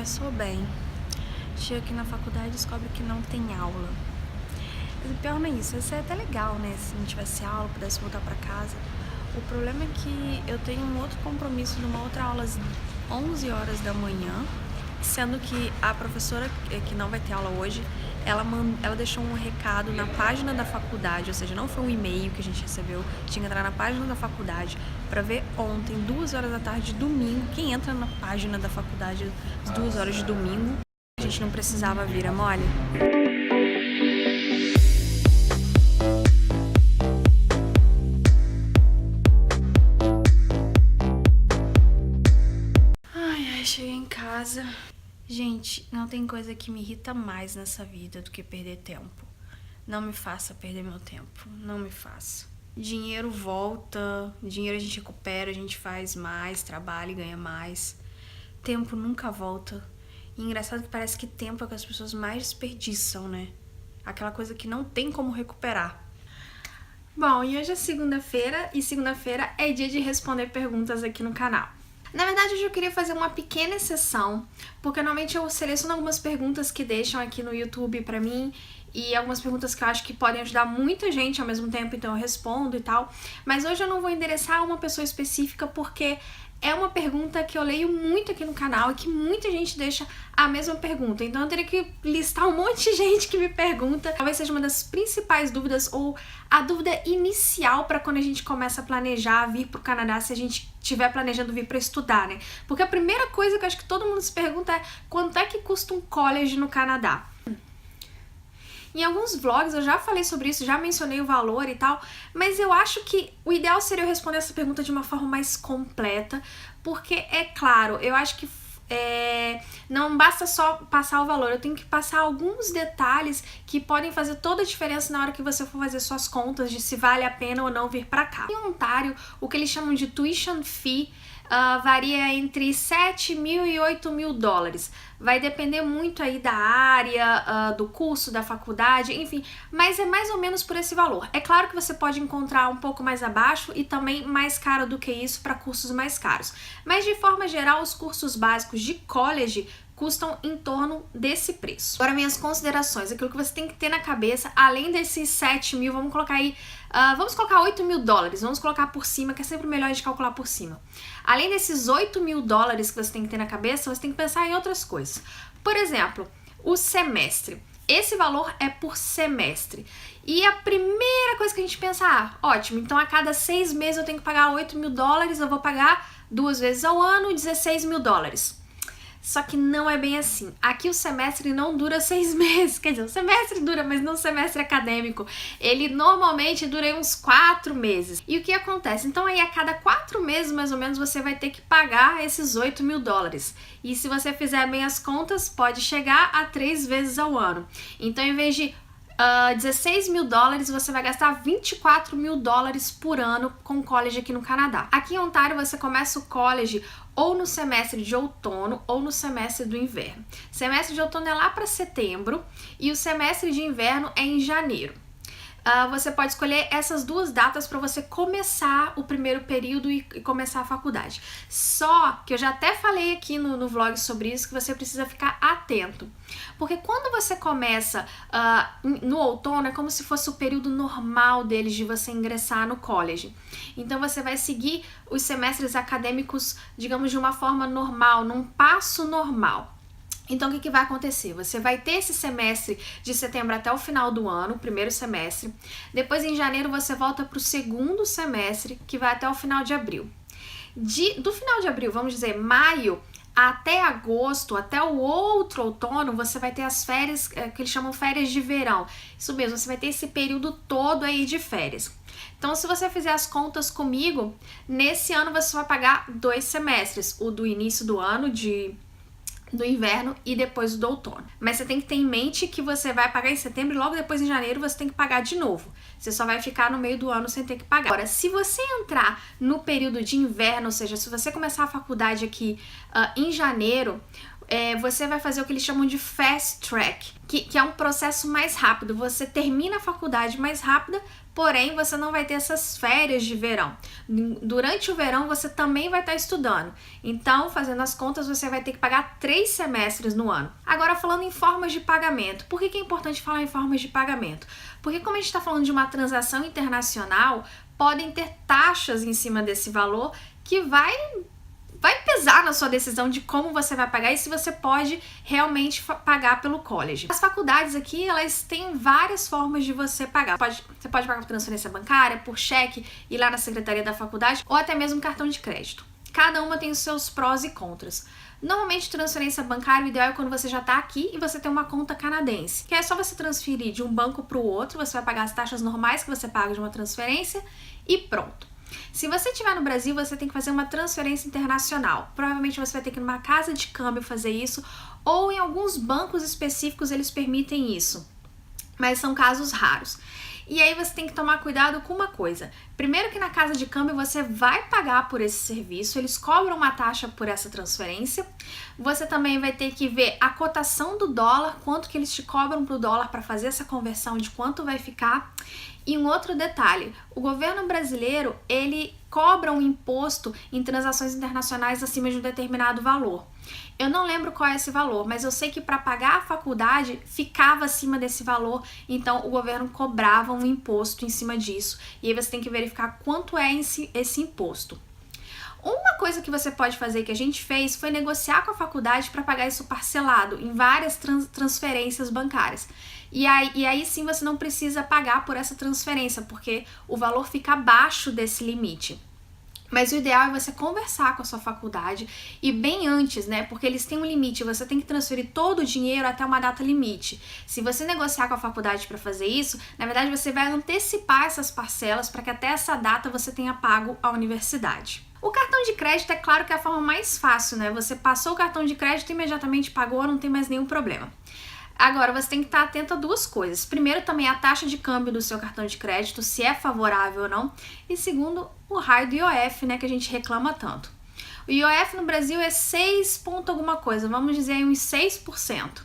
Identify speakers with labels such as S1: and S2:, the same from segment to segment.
S1: começou bem. Chega aqui na faculdade e descobre que não tem aula. Mas o pior não é isso, isso é até legal, né? Se não tivesse aula, pudesse voltar pra casa. O problema é que eu tenho um outro compromisso numa outra aula às 11 horas da manhã, sendo que a professora, que não vai ter aula hoje, ela deixou um recado na página da faculdade, ou seja, não foi um e-mail que a gente recebeu, tinha que entrar na página da faculdade para ver ontem, 2 horas da tarde, domingo, quem entra na página da faculdade às 2 horas de domingo, a gente não precisava vir, é mole? Ai, cheguei em casa. Gente, não tem coisa que me irrita mais nessa vida do que perder tempo. Não me faça perder meu tempo, não me faça. Dinheiro volta, dinheiro a gente recupera, a gente faz mais, trabalha e ganha mais. Tempo nunca volta. E engraçado que parece que tempo é o que as pessoas mais desperdiçam, né? Aquela coisa que não tem como recuperar. Bom, e hoje é segunda-feira, e segunda-feira é dia de responder perguntas aqui no canal. Na verdade, hoje eu queria fazer uma pequena exceção, porque normalmente eu seleciono algumas perguntas que deixam aqui no YouTube pra mim, e algumas perguntas que eu acho que podem ajudar muita gente ao mesmo tempo, então eu respondo e tal. Mas hoje eu não vou endereçar a uma pessoa específica, porque é uma pergunta que eu leio muito aqui no canal e que muita gente deixa a mesma pergunta. Então eu teria que listar um monte de gente que me pergunta. Talvez seja uma das principais dúvidas ou a dúvida inicial para quando a gente começa a planejar vir pro Canadá, se a gente estiver planejando vir para estudar, né? Porque a primeira coisa que eu acho que todo mundo se pergunta é quanto é que custa um college no Canadá? Em alguns vlogs eu já falei sobre isso, já mencionei o valor e tal, mas eu acho que o ideal seria eu responder essa pergunta de uma forma mais completa, porque é claro, eu acho que não basta só passar o valor, eu tenho que passar alguns detalhes que podem fazer toda a diferença na hora que você for fazer suas contas de se vale a pena ou não vir pra cá. Em Ontário, o que eles chamam de tuition fee varia entre 7 mil e 8 mil dólares. Vai depender muito aí da área, do curso, da faculdade, enfim, mas é mais ou menos por esse valor. É claro que você pode encontrar um pouco mais abaixo e também mais caro do que isso para cursos mais caros. Mas de forma geral, os cursos básicos de college custam em torno desse preço. Agora, minhas considerações, aquilo que você tem que ter na cabeça, além desses 7 mil, vamos colocar aí, vamos colocar 8 mil dólares, vamos colocar por cima, que é sempre melhor de calcular por cima. Além desses 8 mil dólares que você tem que ter na cabeça, você tem que pensar em outras coisas. Por exemplo, o semestre. Esse valor é por semestre. E a primeira coisa que a gente pensa, ótimo, então a cada 6 meses eu tenho que pagar 8 mil dólares, eu vou pagar 2 vezes ao ano, 16 mil dólares. Só que não é bem assim. Aqui o semestre não dura 6 meses, quer dizer, o semestre dura, mas não o semestre acadêmico. Ele normalmente dura uns 4 meses. E o que acontece? Então aí a cada 4 meses, mais ou menos, você vai ter que pagar esses 8 mil dólares. E se você fizer bem as contas, pode chegar a 3 vezes ao ano. Então, em vez de 16 mil dólares, você vai gastar 24 mil dólares por ano com college aqui no Canadá. Aqui em Ontário, você começa o college ou no semestre de outono ou no semestre do inverno. Semestre de outono é lá para setembro e o semestre de inverno é em janeiro. Você pode escolher essas duas datas para você começar o primeiro período e começar a faculdade. Só que eu já até falei aqui no vlog sobre isso, que você precisa ficar atento. Porque quando você começa no outono, é como se fosse o período normal deles de você ingressar no college. Então você vai seguir os semestres acadêmicos, digamos, de uma forma normal, num passo normal. Então, o que vai acontecer? Você vai ter esse semestre de setembro até o final do ano, o primeiro semestre. Depois, em janeiro, você volta para o segundo semestre, que vai até o final de abril. Do final de abril, vamos dizer, maio, até agosto, até o outro outono, você vai ter as férias, que eles chamam férias de verão. Isso mesmo, você vai ter esse período todo aí de férias. Então, se você fizer as contas comigo, nesse ano você vai pagar 2 semestres. O do início do ano, do inverno e depois do outono. Mas você tem que ter em mente que você vai pagar em setembro e logo depois em janeiro você tem que pagar de novo. Você só vai ficar no meio do ano sem ter que pagar. Agora, se você entrar no período de inverno, ou seja, se você começar a faculdade aqui em janeiro, você vai fazer o que eles chamam de fast track, que é um processo mais rápido. Você termina a faculdade mais rápida, porém você não vai ter essas férias de verão. Durante o verão você também vai estar estudando. Então, fazendo as contas, você vai ter que pagar 3 semestres no ano. Agora, falando em formas de pagamento. Por que é importante falar em formas de pagamento? Porque como a gente está falando de uma transação internacional, podem ter taxas em cima desse valor que vai pesar na sua decisão de como você vai pagar e se você pode realmente pagar pelo college. As faculdades aqui, elas têm várias formas de você pagar. Você pode pagar por transferência bancária, por cheque, ir lá na secretaria da faculdade ou até mesmo cartão de crédito. Cada uma tem os seus prós e contras. Normalmente, transferência bancária, o ideal é quando você já está aqui e você tem uma conta canadense, que é só você transferir de um banco para o outro, você vai pagar as taxas normais que você paga de uma transferência e pronto. Se você estiver no Brasil, você tem que fazer uma transferência internacional. Provavelmente você vai ter que ir numa casa de câmbio fazer isso, ou em alguns bancos específicos eles permitem isso, mas são casos raros. E aí você tem que tomar cuidado com uma coisa. Primeiro que na casa de câmbio você vai pagar por esse serviço, eles cobram uma taxa por essa transferência. Você também vai ter que ver a cotação do dólar, quanto que eles te cobram pro dólar para fazer essa conversão, de quanto vai ficar. E um outro detalhe, o governo brasileiro, ele cobra um imposto em transações internacionais acima de um determinado valor. Eu não lembro qual é esse valor, mas eu sei que para pagar a faculdade ficava acima desse valor, então o governo cobrava um imposto em cima disso. E aí você tem que verificar quanto é esse imposto. Uma coisa que você pode fazer, que a gente fez, foi negociar com a faculdade para pagar isso parcelado em várias transferências bancárias. E aí sim você não precisa pagar por essa transferência, porque o valor fica abaixo desse limite. Mas o ideal é você conversar com a sua faculdade e bem antes, né? Porque eles têm um limite, você tem que transferir todo o dinheiro até uma data limite. Se você negociar com a faculdade para fazer isso, na verdade você vai antecipar essas parcelas para que até essa data você tenha pago a universidade. O cartão de crédito é claro que é a forma mais fácil, né? Você passou o cartão de crédito e imediatamente pagou, não tem mais nenhum problema. Agora, você tem que estar atento a duas coisas. Primeiro, também a taxa de câmbio do seu cartão de crédito, se é favorável ou não. E segundo, o raio do IOF, né, que a gente reclama tanto. O IOF no Brasil é 6 ponto alguma coisa, vamos dizer aí uns 6%.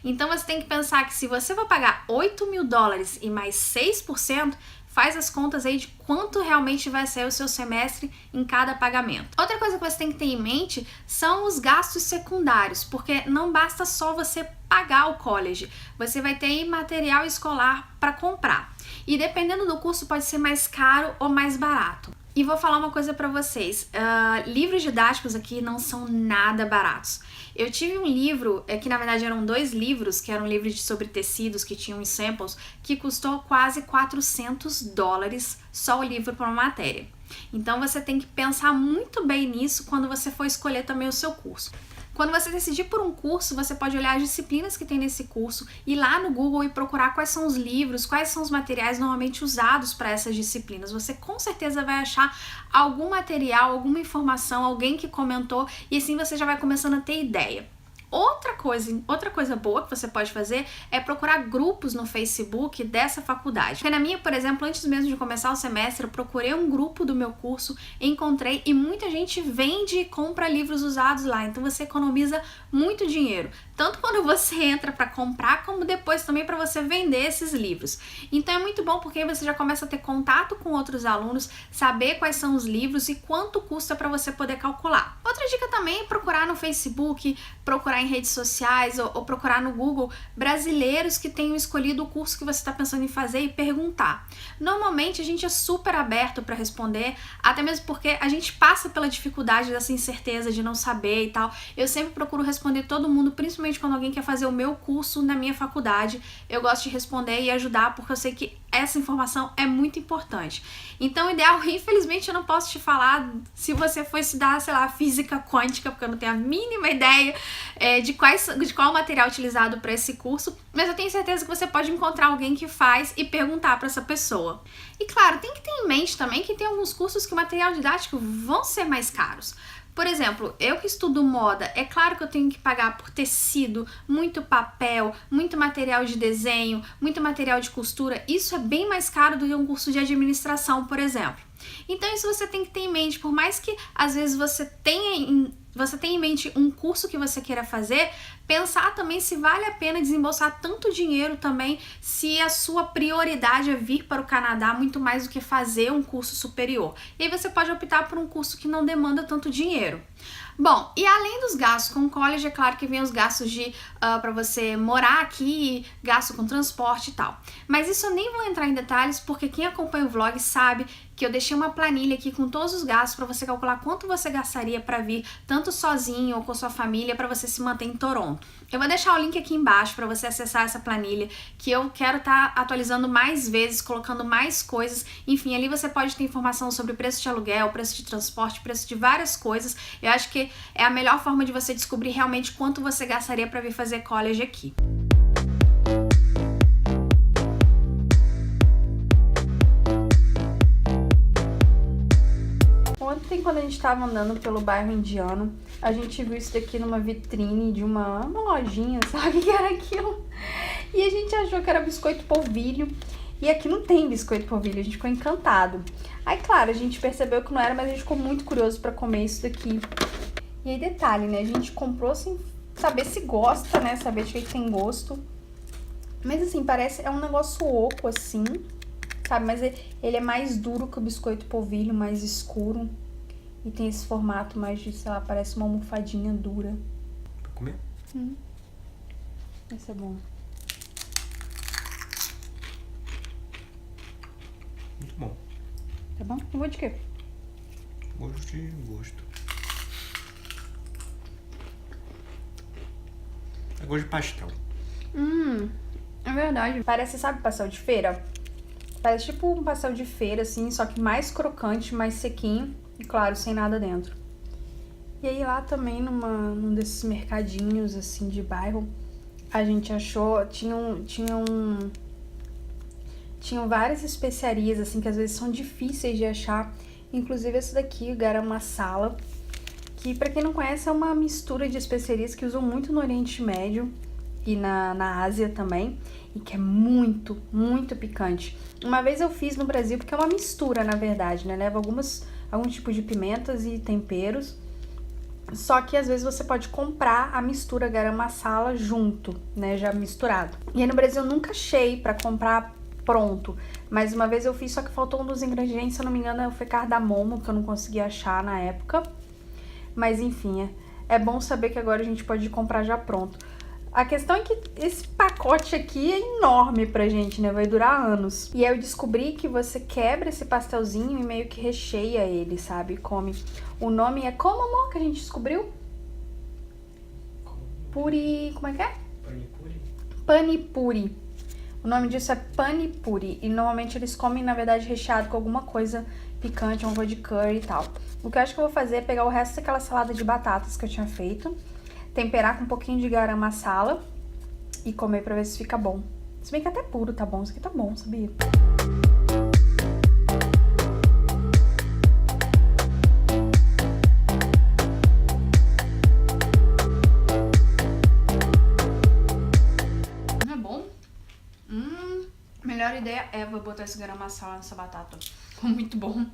S1: Então, você tem que pensar que se você vai pagar $8.000 e mais 6%, faz as contas aí de quanto realmente vai ser o seu semestre em cada pagamento. Outra coisa que você tem que ter em mente são os gastos secundários, porque não basta só você pagar o college, você vai ter aí material escolar para comprar. E dependendo do curso pode ser mais caro ou mais barato. E vou falar uma coisa para vocês, livros didáticos aqui não são nada baratos. Eu tive um livro, que na verdade eram 2 livros, que eram livros sobre tecidos, que tinham samples, que custou quase $400 só o livro para uma matéria. Então você tem que pensar muito bem nisso quando você for escolher também o seu curso. Quando você decidir por um curso, você pode olhar as disciplinas que tem nesse curso, ir lá no Google e procurar quais são os livros, quais são os materiais normalmente usados para essas disciplinas. Você com certeza vai achar algum material, alguma informação, alguém que comentou, e assim você já vai começando a ter ideia. Outra coisa boa que você pode fazer é procurar grupos no Facebook dessa faculdade. Porque na minha, por exemplo, antes mesmo de começar o semestre, eu procurei um grupo do meu curso, encontrei, e muita gente vende e compra livros usados lá. Então você economiza muito dinheiro, tanto quando você entra para comprar, como depois também para você vender esses livros. Então é muito bom porque aí você já começa a ter contato com outros alunos, saber quais são os livros e quanto custa para você poder calcular. Outra dica também é procurar no Facebook, procurar em redes sociais ou procurar no Google brasileiros que tenham escolhido o curso que você está pensando em fazer e perguntar. Normalmente a gente é super aberto para responder, até mesmo porque a gente passa pela dificuldade dessa incerteza de não saber e tal. Eu sempre procuro responder todo mundo, principalmente quando alguém quer fazer o meu curso na minha faculdade. Eu gosto de responder e ajudar porque eu sei que essa informação é muito importante. Então, o ideal, infelizmente, eu não posso te falar se você for estudar, sei lá, física quântica, porque eu não tenho a mínima ideia de qual material utilizado para esse curso, mas eu tenho certeza que você pode encontrar alguém que faz e perguntar para essa pessoa. E claro, tem que ter em mente também que tem alguns cursos que o material didático vão ser mais caros. Por exemplo, eu que estudo moda, é claro que eu tenho que pagar por tecido, muito papel, muito material de desenho, muito material de costura. Isso é bem mais caro do que um curso de administração, por exemplo. Então isso você tem que ter em mente, por mais que às vezes você tenha você tem em mente um curso que você queira fazer, pensar também se vale a pena desembolsar tanto dinheiro também, se a sua prioridade é vir para o Canadá muito mais do que fazer um curso superior. E aí você pode optar por um curso que não demanda tanto dinheiro. Bom, e além dos gastos com o college, é claro que vem os gastos de para você morar aqui, gasto com transporte e tal. Mas isso eu nem vou entrar em detalhes, porque quem acompanha o vlog sabe que eu deixei uma planilha aqui com todos os gastos para você calcular quanto você gastaria para vir, tanto sozinho ou com sua família, para você se manter em Toronto. Eu vou deixar o link aqui embaixo para você acessar essa planilha, que eu quero estar atualizando mais vezes, colocando mais coisas. Enfim, ali você pode ter informação sobre o preço de aluguel, preço de transporte, preço de várias coisas. Eu acho que é a melhor forma de você descobrir realmente quanto você gastaria para vir fazer college aqui. Ontem, quando a gente estava andando pelo bairro indiano, a gente viu isso daqui numa vitrine de uma lojinha, sabe o que era aquilo? E a gente achou que era biscoito polvilho, e aqui não tem biscoito polvilho, a gente ficou encantado. Aí, claro, a gente percebeu que não era, mas a gente ficou muito curioso para comer isso daqui. E aí, detalhe, né, a gente comprou sem saber se gosta, né, saber de que tem gosto. Mas assim, parece, é um negócio oco, assim, sabe, mas ele é mais duro que o biscoito polvilho, mais escuro. E tem esse formato mais de, sei lá, parece uma almofadinha dura.
S2: Pra comer?
S1: Esse é bom.
S2: Muito bom.
S1: Tá bom? Eu vou de quê?
S2: Gosto de gosto. É gosto de pastel.
S1: É verdade. Parece, sabe, pastel de feira? Parece tipo um pastel de feira, assim, só que mais crocante, mais sequinho. E claro, sem nada dentro. E aí lá também, num desses mercadinhos, assim, de bairro, a gente achou, tinham várias especiarias, assim, que às vezes são difíceis de achar. Inclusive esse daqui, o garam masala, que pra quem não conhece é uma mistura de especiarias que usam muito no Oriente Médio e na Ásia também, e que é muito, muito picante. Uma vez eu fiz no Brasil, porque é uma mistura, na verdade, né? Leva algum tipo de pimentas e temperos. Só que às vezes você pode comprar a mistura garam masala junto, né, já misturado. E aí no Brasil eu nunca achei pra comprar pronto, mas uma vez eu fiz, só que faltou um dos ingredientes, se eu não me engano, foi cardamomo, que eu não consegui achar na época. Mas enfim, é bom saber que agora a gente pode comprar já pronto. A questão é que esse pacote aqui é enorme pra gente, né? Vai durar anos. E aí eu descobri que você quebra esse pastelzinho e meio que recheia ele, sabe? Come. O nome é como, amor, que a gente descobriu? Puri... Como é que é?
S2: Panipuri.
S1: Panipuri. O nome disso é panipuri. E normalmente eles comem, na verdade, recheado com alguma coisa picante, um de curry e tal. O que eu acho que eu vou fazer é pegar o resto daquela salada de batatas que eu tinha feito, temperar com um pouquinho de garam masala e comer pra ver se fica bom. Se bem que até puro tá bom, isso aqui tá bom, sabia? Não é bom? Melhor ideia é vou botar esse garam masala nessa batata. Ficou muito bom.